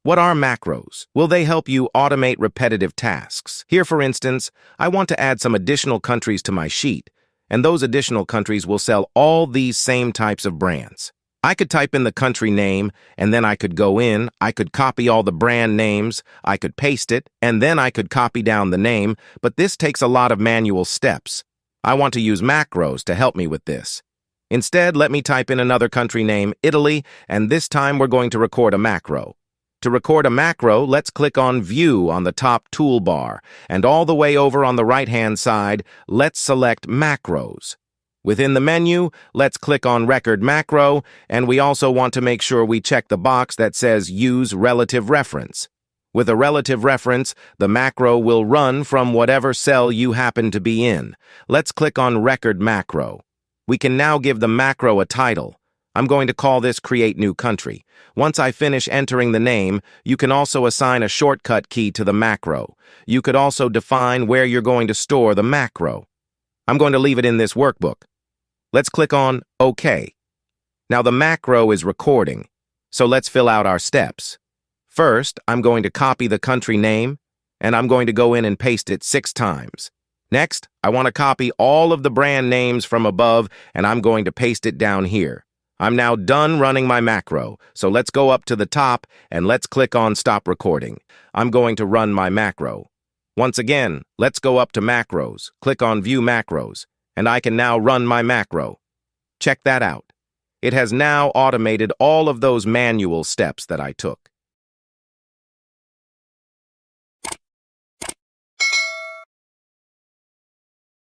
What are macros? Will they help you automate repetitive tasks? Here, for instance, I want to add some additional countries to my sheet, and those additional countries will sell all these same types of brands. I could type in the country name, and then I could go in, I could copy all the brand names, I could paste it, and then I could copy down the name, but this takes a lot of manual steps. I want to use macros to help me with this. Instead, let me type in another country name, Italy, and this time we're going to record a macro. To record a macro, let's click on View on the top toolbar, and all the way over on the right-hand side, let's select Macros. Within the menu, let's click on Record Macro, and we also want to make sure we check the box that says Use Relative Reference. With a relative reference, the macro will run from whatever cell you happen to be in. Let's click on Record Macro. We can now give the macro a title. I'm going to call this Create New Country. Once I finish entering the name, you can also assign a shortcut key to the macro. You could also define where you're going to store the macro. I'm going to leave it in this workbook. Let's click on OK. Now the macro is recording, so let's fill out our steps. First, I'm going to copy the country name, and I'm going to go in and paste it 6 times. Next, I want to copy all of the brand names from above, and I'm going to paste it down here. I'm now done running my macro, so let's go up to the top and let's click on Stop Recording. I'm going to run my macro. Once again, let's go up to Macros, click on View Macros, and I can now run my macro. Check that out. It has now automated all of those manual steps that I took.